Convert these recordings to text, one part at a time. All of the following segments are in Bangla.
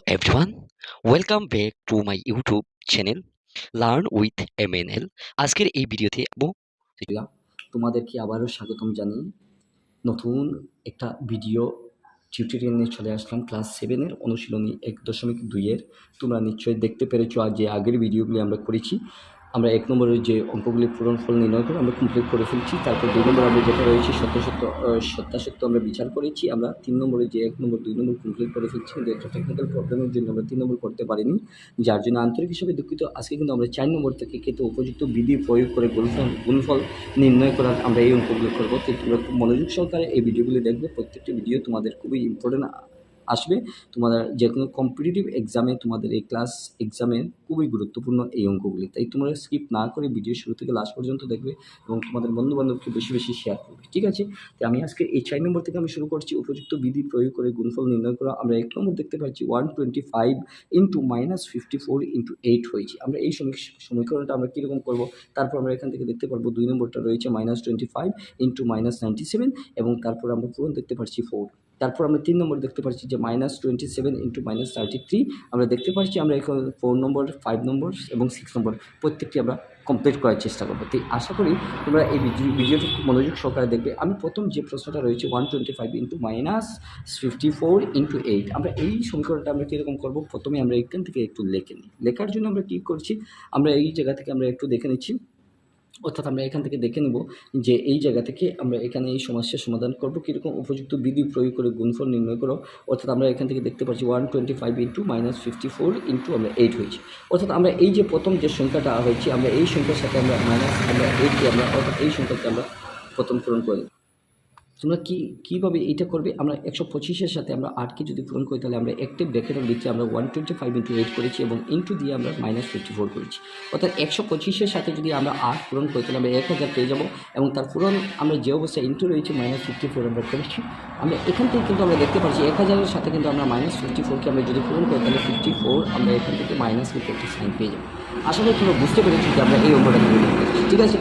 everyone, welcome back to my YouTube channel Learn with MNL। আজকের এই ভিডিওতে তোমাদেরকে আবারও স্বাগতম জানাই। নতুন একটা ভিডিও টিউটোরিয়াল নিয়ে চলে আসলাম ক্লাস 7 এর অনুশীলনী 1.2 এর। তোমরা নিশ্চয়ই দেখতে পেরেছো আজ যে আগের ভিডিওগুলি আমরা করেছি। আমরা 1 নম্বরের যে অঙ্কগুলি পূরণফল নির্ণয় করে আমরা কমপ্লিট করে ফেলছি। তারপর 2 নম্বর আমরা যেটা রয়েছে সত্যাসত্য আমরা বিচার করেছি। আমরা 3 নম্বরে যে 1 নম্বর 2 নম্বর কমপ্লিট করে ফেলছি, কিন্তু একটা টেকনিক্যাল প্রবলেমের জন্য আমরা 3 নম্বর করতে পারিনি, যার জন্য আন্তরিক হিসেবে দুঃখিত। আজকে কিন্তু আমরা 4 নম্বর থেকে কিন্তু উপযুক্ত বিধি প্রয়োগ করে গুণফল নির্ণয় করার আমরা এই অঙ্কগুলো করবো। তো তোমরা খুব মনোযোগ সহকারে এই ভিডিওগুলি দেখবে। প্রত্যেকটি ভিডিও তোমাদের খুবই ইম্পর্টেন্ট আসবে। তোমাদের যে কোনো কম্পিটিটিভ এক্সামে, তোমাদের এই ক্লাস এক্সামে খুবই গুরুত্বপূর্ণ এই অঙ্কগুলি। তাই তোমরা স্কিপ না করে ভিডিও শুরু থেকে লাস্ট পর্যন্ত দেখবে এবং তোমাদের বন্ধুবান্ধবকে বেশি বেশি শেয়ার করবে, ঠিক আছে? তো আমি আজকে এই 4 নম্বর থেকে আমি শুরু করছি। উপযুক্ত বিধি প্রয়োগ করে গুণফল নির্ণয় করা। আমরা 1 নম্বর দেখতে পাচ্ছি 125 ইন্টু -54 ইন্টু 8 হয়েছে। আমরা এই সমীকরণটা আমরা কীরকম করবো, তারপর আমরা এখান থেকে দেখতে পারবো 2 নম্বরটা রয়েছে -25 ইন্টু -97 এবং তারপর আমরা পূরণ দেখতে পাচ্ছি 4। তারপর আমরা 3 নম্বর দেখতে পাচ্ছি যে -27 ইন্টু -33। আমরা দেখতে পাচ্ছি আমরা এখন 4 নম্বর, 5 নম্বর এবং 6 নম্বর প্রত্যেকটি আমরা কমপ্লিট করার চেষ্টা করবো। তাই আশা করি তোমরা এই ভিডিওটা খুব মনোযোগ সহকারে দেখবে। আমি প্রথম যে প্রশ্নটা রয়েছে 125 ইন্টু -54 ইন্টু 8, আমরা এই সমীকরণটা আমরা কীরকম করবো, প্রথমে আমরা এখান থেকে একটু লিখে নিই। লেখার জন্য আমরা কী করছি, আমরা এই জায়গা থেকে আমরা একটু দেখে নিচ্ছি। অর্থাৎ আমরা এখান থেকে দেখে নেব যে এই জায়গা থেকে আমরা এখানে এই সমস্যার সমাধান করব কীরকম। উপযুক্ত বিধি প্রয়োগ করে গুণফল নির্ণয় করো। অর্থাৎ আমরা এখান থেকে দেখতে পাচ্ছি 125 ইন্টু -54 ইন্টু আমরা 8 হয়েছে। অর্থাৎ আমরা এই যে প্রথম যে সংখ্যাটা হয়েছে, আমরা এই সংখ্যার সাথে আমরা আমরা 8কে আমরা অর্থাৎ এই সংখ্যাকে আমরা প্রথম পূরণ করে দেব। তোমরা কীভাবে এইটা করবে, আমরা 125-এর সাথে আমরা 8কে যদি পূরণ করি, তাহলে আমরা একটি ব্র্যাকেটের ভিতরে আমরা 125 ইন্টু 8 করেছি এবং ইন্টু দিয়ে আমরা -54 করেছি। অর্থাৎ 125-এর সাথে যদি আমরা 8 পূরণ করি, তাহলে আমরা 1000 পেয়ে যাবো এবং তার পূরণ আমরা যে অবস্থায় ইন্টু রয়েছে -54 আমরা করেছি। আমরা এখান থেকে কিন্তু আমরা দেখতে পাচ্ছি 1000-এর সাথে কিন্তু আমরা -54কে আমরা যদি পূরণ করি, তাহলে 54 আমরা এখান থেকে মাইনাস একটি সাইন পেয়ে যাবো। আশা করি তোমরা বুঝতে পেরেছি যে আমরা এই অঙ্কটা কীভাবে করছি, ঠিক আছে?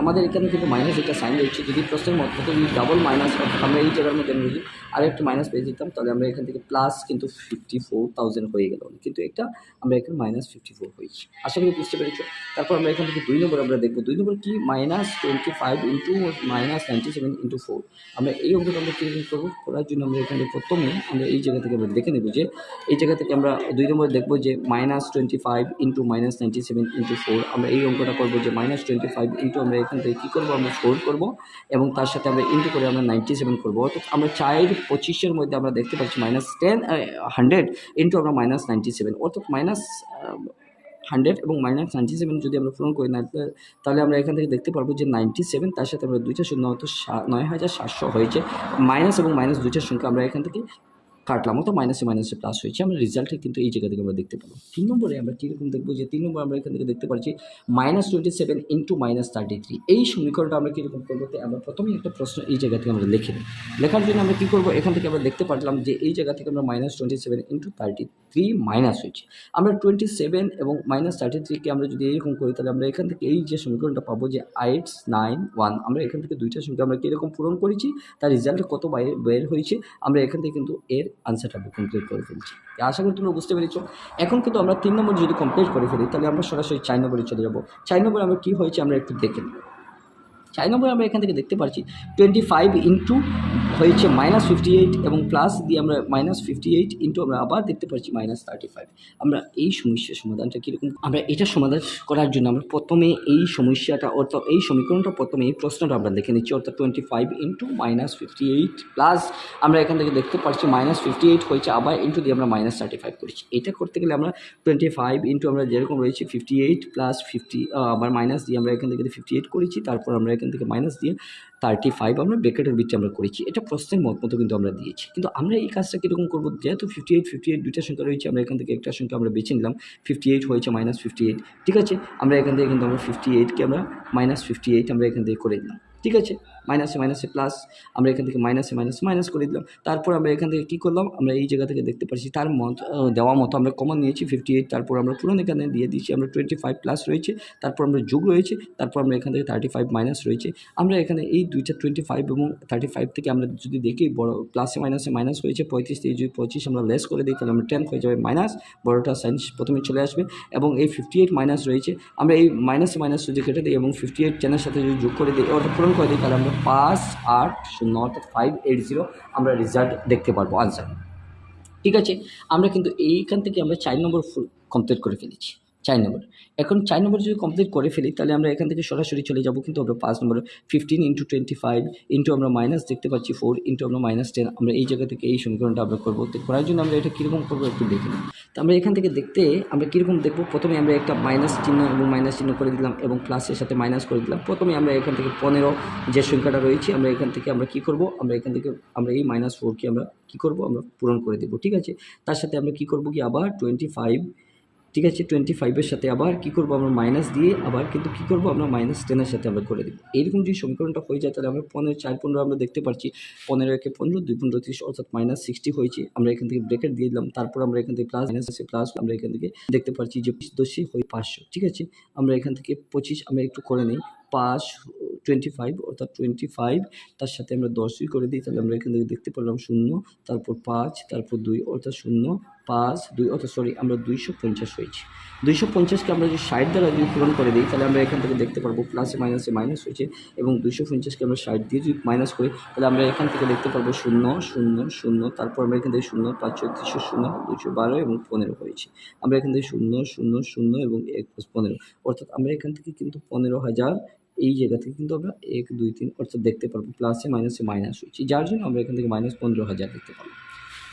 আমাদের এখানে কিন্তু মাইনাস একটা সাইন রয়েছে। যদি প্রশ্নের মধ্যে যদি ডাবল মাইনাস, অর্থাৎ আমরা এই জায়গার মধ্যে যদি আরেকটু মাইনাস পেয়ে যেতাম, তাহলে আমরা এখান থেকে প্লাস কিন্তু 54,000 হয়ে গেল, কিন্তু একটা আমরা এখানে -54 হয়েছি। আশা করি বুঝতে পেরেছো। তারপর আমরা এখান থেকে 2 নম্বর আমরা দেখবো। 2 নম্বর কি, -25 ইন্টু -97 ইন্টু 4। আমরা এই অঙ্কটা আমরা কীরকম করবো, করার জন্য আমরা এখানে প্রথমে আমরা এই জায়গা থেকে আমরা দেখে নেব যে এই জায়গা থেকে আমরা 2 নম্বর দেখবো যে -25 ইন্টু -97 ইন্টু 4। আমরা এই অঙ্কটা করবো যে -25 ইন্টু আমরা এখান থেকে কী করবো, আমরা 4 করবো এবং তার সাথে আমরা ইন্টু করে আমরা 97 করবো। অর্থাৎ আমরা 4-25-এর মধ্যে আমরা দেখতে পাচ্ছি -100 ইন্টু আমরা -97, অর্থাৎ -100 এবং -97 যদি আমরা পূরণ করি না, তাহলে আমরা এখান থেকে দেখতে পারবো যে 97, তার সাথে আমরা 2টা শূন্য, অর্থাৎ 9700 হয়েছে। মাইনাস এবং মাইনাস 2টার সংখ্যা আমরা এখান থেকে কাটলাম, অর্থাৎ মাইনাসে প্লাস হয়েছে। আমরা রেজাল্টে কিন্তু এই জায়গা থেকে আমরা দেখতে পাবো। 3 নম্বরে আমরা কীরকম দেখবো যে 3 নম্বর আমরা এখান থেকে দেখতে পাচ্ছি -27 ইন্টু -33। এই সমীকরণটা আমরা কীরকম করবো, আমরা প্রথমেই একটা প্রশ্ন এই জায়গা থেকে আমরা লিখে নিই। লেখার জন্য আমরা কী করবো, এখান থেকে আমরা দেখতে পারলাম যে এই জায়গা থেকে আমরা -27 ইন্টু 33 মাইনাস হয়েছে। আমরা 27 এবং -33কে আমরা যদি এরকম করি, তাহলে আমরা এখান থেকে এই যে সমীকরণটা পাবো যে 891। আমরা এখান থেকে 2টা সংখ্যা আমরা কীরকম পূরণ করেছি, তার রেজাল্ট কত বের হয়েছে, আমরা এখান থেকে কিন্তু এর আনসারটা আমরা কমপ্লিট করে ফেলছি। আশা করি তোমরা বুঝতে পেরেছো। এখন কিন্তু আমরা 3 নম্বর যদি কমপ্লিট করে ফেলি, তাহলে আমরা সরাসরি 4 নম্বরে চলে যাবো। 4 নম্বরে আমরা কী হয়েছে আমরা একটু দেখে নিই। 4 নম্বরে আমরা এখান থেকে দেখতে পাচ্ছি 25 ইন্টু হয়েছে -58 এবং প্লাস দিয়ে আমরা -58 ইন্টু আমরা আবার দেখতে পাচ্ছি -35। আমরা এই সমস্যার সমাধানটা কীরকম, আমরা এটা সমাধান করার জন্য আমরা প্রথমে এই সমস্যাটা, অর্থাৎ এই সমীকরণটা প্রথমে এই প্রশ্নটা আমরা দেখে নিচ্ছি। অর্থাৎ 25 ইন্টু -58 প্লাস আমরা এখান থেকে দেখতে পাচ্ছি -58 হয়েছে, আবার ইন্টু দিয়ে আমরা -35 করেছি। এটা করতে গেলে আমরা 25 ইন্টু আমরা যেরকম রয়েছে 58 প্লাস 50 আবার মাইনাস দিয়ে আমরা এখান থেকে 58 করেছি, তারপর আমরা এখান থেকে মাইনাস দিয়ে 35 আমরা ব্র্যাকেটের ভিতরে আমরা করেছি। এটা প্রশ্নের মতো কিন্তু আমরা দিয়েছি, কিন্তু আমরা এই কাজটা কীরকম করবো, যেহেতু 58 দুইটা সংখ্যা রয়েছে, আমরা এখান থেকে একটা সংখ্যা আমরা বেছে নিলাম। 58 হয়েছে -58, ঠিক আছে? আমরা এখান থেকে কিন্তু আমরা 58কে আমরা -58 আমরা এখান থেকে করে দিলাম, ঠিক আছে? মাইনাসে মাইনাসে প্লাস, আমরা এখান থেকে মাইনাসে মাইনাসে মাইনাস করে দিলাম। তারপর আমরা এখান থেকে কী করলাম, আমরা এই জায়গা থেকে দেখতে পাচ্ছি তার দেওয়া মতো আমরা কমন নিয়েছি 58, তারপর আমরা পুরনো এখানে দিয়ে দিচ্ছি আমরা 25 প্লাস রয়েছে, তারপর আমরা যোগ রয়েছে, তারপর আমরা এখান থেকে 35 মাইনাস রয়েছে। আমরা এখানে এই দুইটা 25 এবং 35 থেকে আমরা যদি দেখি বড় প্লাসে মাইনাসে মাইনাস হয়েছে 35 থেকে যদি 25 আমরা লেস করে দিই তাহলে আমরা 10 হয়ে যাবে মাইনাস, বড়টা সাইন প্রথমে চলে আসবে, এবং এই 58 মাইনাস রয়েছে, আমরা এই মাইনাসে মাইনাস যদি কেটে দিই এবং 58 10-এর সাথে যদি যোগ করে দিই অর্থাৎ পূরণ করে দিই তাহলে আমরা 580 অর্থাৎ 580 আমরা রেজাল্ট দেখতে পারবো আনসার। ঠিক আছে, আমরা কিন্তু এইখান থেকে আমরা 4 নম্বর ফুল কমপ্লিট করে ফেলেছি। 4 নম্বর, এখন 4 নম্বর যদি কমপ্লিট করে ফেলি তাহলে আমরা এখান থেকে সরাসরি চলে যাব, কিন্তু আমরা 5 নম্বর 15 × 25 ইন্টু আমরা মাইনাস দেখতে পাচ্ছি 4 ইন্টু আমরা -10, আমরা এই জায়গা থেকে এই সমীকরণটা আমরা করবো। তো করার জন্য আমরা এটা কীরকম করবো একটু দেখে নিই। তো আমরা এখান থেকে দেখতে আমরা কীরকম দেখবো, প্রথমে আমরা একটা মাইনাস চিহ্ন এবং মাইনাস চিহ্ন করে দিলাম এবং প্লাসের সাথে মাইনাস করে দিলাম। প্রথমে আমরা এখান থেকে 15 যে সংখ্যাটা রয়েছে আমরা এখান থেকে আমরা কী করবো, আমরা এখান থেকে আমরা এই -4কে আমরা কী করবো, আমরা পূরণ করে দেবো। ঠিক আছে, তার সাথে আমরা কী করবো কি আবার 25, ঠিক আছে 25-এর সাথে আবার কী করবো আমরা মাইনাস দিয়ে আবার কিন্তু কী করবো আমরা -10-এর সাথে আমরা করে দেবো। এইরকম যদি সমীকরণটা হয়ে যায় তাহলে আমরা 15 4 15 আমরা দেখতে পাচ্ছি 15 একে 15 2 15 30 অর্থাৎ -60 হয়েছে। আমরা এখান থেকে ব্রেকেট দিয়ে দিলাম, তারপর আমরা এখান থেকে প্লাস মাইনাস প্লাস আমরা এখান থেকে দেখতে পাচ্ছি যে 25 হয় 500। ঠিক আছে, আমরা এখান থেকে 25 আমরা একটু করে নিই, 25 অর্থাৎ 25 তার সাথে আমরা 10 করে দিই তাহলে আমরা এখান থেকে দেখতে পেলাম 0, তারপর 5, তারপর 2 অর্থাৎ 0 5 2 অর্থাৎ আমরা 250 হয়েছে। 250কে আমরা যদি 60 দ্বারা যদি পূরণ করে দিই তাহলে আমরা এখান থেকে দেখতে পারবো প্লাসে মাইনাসে মাইনাস হয়েছে, এবং 250কে আমরা 60 দিয়ে যদি মাইনাস করি তাহলে আমরা এখান থেকে দেখতে পারবো 0 0 0, তারপর আমরা এখান থেকে 0 5 300 0 212 এবং 15 হয়েছে। আমরা এখান থেকে 0 0 0 এবং 1 + 15 অর্থাৎ আমরা এখান থেকে কিন্তু 15,000 এই জায়গা থেকে কিন্তু আমরা 1 2 3 অর্থাৎ দেখতে পারবো প্লাসে মাইনাসে মাইনাস হচ্ছে, যার জন্য আমরা এখান থেকে -15,000 দেখতে পাবো।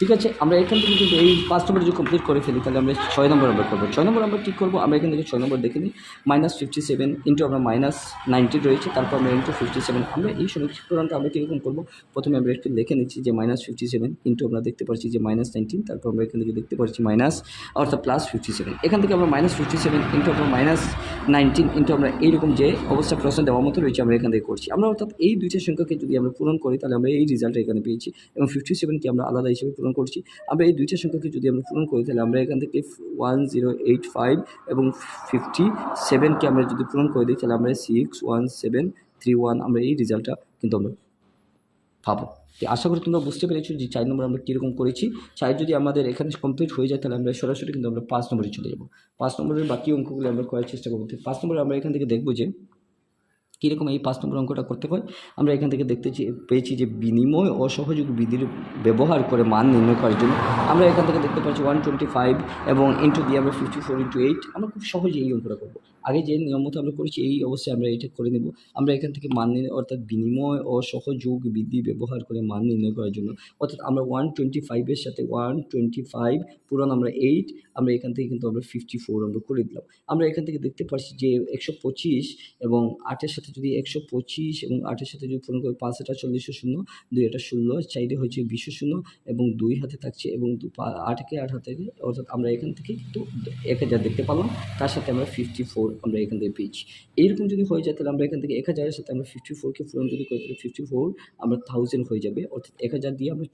ঠিক আছে, আমরা এখান থেকে কিন্তু এই 5 নম্বর যদি কমপ্লিট করে ফেলি তাহলে আমরা 6 নম্বর আমরা করবো। 6 নম্বর আমরা কী করবো, আমরা এখান থেকে 6 নম্বর দেখে নিই, -57 ইন্টু আমরা -90 রয়েছে, তারপর আমরা ইন্টু 57 আমরা এই সমীকরণটা আমরা কীরকম করবো, প্রথমে আমরা একটু লিখে নিচ্ছি যে -57 ইন্টু আমরা দেখতে পাচ্ছি যে -19, তারপর আমরা এখান থেকে দেখতে পাচ্ছি মাইনাস অর্থাৎ +57, এখান থেকে আমরা -57 ইন্টু আমরা -19 ইন্টু আমরা এইরকম যে অবস্থা প্রশ্ন দেওয়ার মতো রয়েছে আমরা এখান থেকে করছি। আমরা অর্থাৎ এই দুইটা সংখ্যাকে যদি আমরা পূরণ করি তাহলে আমরা এই রেজাল্টটা এখানে পেয়েছি, এবং 57কে আমরা আলাদা হিসেবে পূরণ করছি। আমরা এই দুইটা সংখ্যাকে যদি আমরা পূরণ করি তাহলে আমরা এখান থেকে 1085 এবং 57কে আমরা যদি পূরণ করে দিই তাহলে আমরা 61731 আমরা এই রেজাল্টটা কিন্তু আমরা পাবো। আশা করি তোমরা বুঝতে পেরেছো যে 4 নম্বর আমরা কীরকম করেছি। 4 যদি আমাদের এখানে কমপ্লিট হয়ে যায় তাহলে আমরা সরাসরি কিন্তু আমরা 5 নম্বরে চলে যাবো। 5 নম্বরের বাকি অঙ্কগুলো আমরা করার চেষ্টা করবো। 5 নম্বরে আমরা এখান থেকে দেখবো যে কীরকম এই 5 নম্বর অঙ্কটা করতে হয়। আমরা এখান থেকে পেয়েছি যে বিনিময় ও সহযোগ বিধির ব্যবহার করে মান নির্ণয় করার জন্য আমরা এখান থেকে দেখতে পাচ্ছি 125 এবং ইন্টু দিয়ে আমরা 54 × 8 আমরা খুব সহজে এই অঙ্কটা করবো। আগে যে নিয়ম মতো আমরা করেছি এই অবস্থায় আমরা এটা করে নেব। আমরা এখান থেকে মান নির্ণয় অর্থাৎ বিনিময় ও সহযোগ বিধি ব্যবহার করে মান নির্ণয় করার জন্য অর্থাৎ আমরা 125-এর সাথে 125 পূরণ আমরা 8 আমরা এখান থেকে কিন্তু আমরা 54 আমরা করে দিলাম। আমরা এখান থেকে দেখতে পাচ্ছি যে 125 এবং 8-এর সাথে যদি 125 এবং 8-এর সাথে যদি পূরণ করি 5 এটা 40 শূন্য, 2 এটা 16, 4 হচ্ছে 20 শূন্য এবং 2 হাতে থাকছে এবং 8কে 8 হাতে, অর্থাৎ আমরা এখান থেকে কিন্তু 1000 দেখতে পারলাম, তার সাথে আমরা 54 আমরা এখান থেকে পেয়েছি। এইরকম যদি হয়ে যায় তাহলে আমরা এখান থেকে 1000-এর সাথে আমরা 54কে পূরণ যদি করি তাহলে 54 আমরা 1000 হয়ে যাবে, অর্থাৎ 1000 দিয়ে আমরা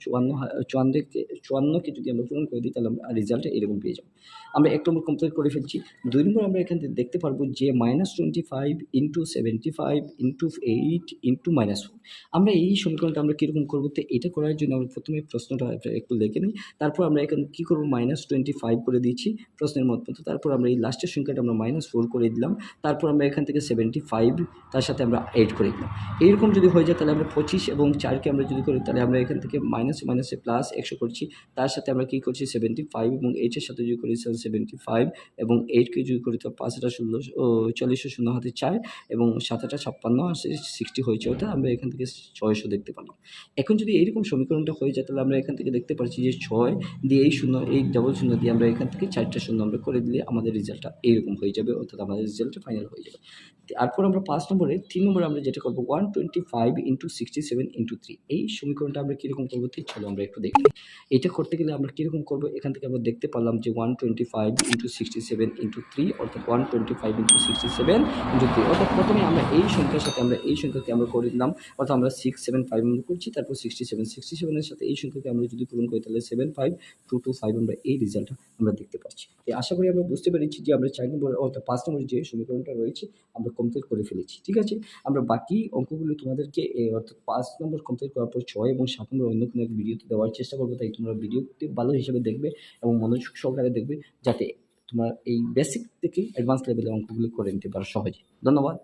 54কে যদি আমরা পূরণ করে দিই তাহলে আমরা রেজাল্টটা এরকম পেয়ে যাবো। আমরা 1 নম্বর কমপ্লিট করে ফেলছি। 2 নম্বর আমরা এখান থেকে দেখতে পারবো যে -25 × 75 × 8 × -4 আমরা এই সমীকরণটা আমরা কীরকম করবো। তো এটা করার জন্য আমরা প্রথমে প্রশ্নটা একটু লিখে নিই, তারপর আমরা এখানে কী করবো -25 করে দিচ্ছি প্রশ্নের মতো, তারপর আমরা এই লাস্টের সংখ্যাটা আমরা -4 করে দিলাম, তারপর আমরা এখান থেকে 75 তার সাথে আমরা 8 করে দিলাম। এইরকম যদি হয়ে যায় তাহলে আমরা 25 এবং 4কে আমরা যদি করি তাহলে আমরা এখান থেকে মাইনাসে মাইনাসে প্লাস 100 করছি, তার সাথে আমরা কী করছি 75 এবং 8-এর সাথে যদি করি 75 এবং 8কে যদি করি তো 5 এটা 16 40 শূন্য হাতে 4 এবং 7 এটা 56 60 হয়েছে, অর্থাৎ আমরা এখান থেকে 600 দেখতে পারলাম। এখন যদি এইরকম সমীকরণটা হয়ে যায় তাহলে আমরা এখান থেকে দেখতে পাচ্ছি যে 6 দিয়ে এই শূন্য এই ডবল শূন্য দিয়ে আমরা এখান থেকে 4টা শূন্য আমরা করে দিলে আমাদের রেজাল্টটা এইরকম হয়ে যাবে, অর্থাৎ আমাদের রেজাল্টটা ফাইনাল হয়ে যাবে। তারপর আমরা 5 নম্বরে 3 নম্বরে আমরা যেটা করব 125 ইনটু 67 ইনটু 3 এই সমীকরণটা আমরা কিরকম করব চলো আমরা একটু দেখি। এটা করতে গেলে আমরা কিরকম করব এখান থেকে আমরা দেখতে পারলাম যে 125 ইনটু 67 ইনটু 3 অর্থাৎ 125 ইনটু 67 ইনটু 3 অর্থাৎ প্রথমে আমরা এই সংখ্যার সাথে আমরা এই সংখ্যাকে আমরা করে দিলাম অর্থাৎ আমরা 675 আমরা করছি তারপর 67 এর সাথে এই সংখ্যাকে আমরা যদি পূরণ করি তাহলে 75225 আমরা এই রেজাল্টটা আমরা দেখতে পাচ্ছি। আশা করি আমরা বুঝতে পেরেছি যে আমরা 4 নম্বরে অর্থাৎ 5 নম্বরে যে সমীকরণটা রয়েছে আমরা কমপ্লিট করে ফেলেছি। ঠিক আছে? আমরা বাকি অঙ্কগুলো তোমাদেরকে অর্থাৎ 5 নম্বর কমপ্লিট করার পর 6 এবং 7 নম্বর অন্য কোনো এক ভিডিওতে দেওয়ার চেষ্টা করব। তাই তোমরা ভিডিওটি ভালো হিসেবে দেখবে এবং মনোযোগ সহকারে দেখবে যাতে তোমরা এই বেসিক থেকে অ্যাডভান্স লেভেলের অঙ্কগুলো করে নিতে পারো সহজে। ধন্যবাদ।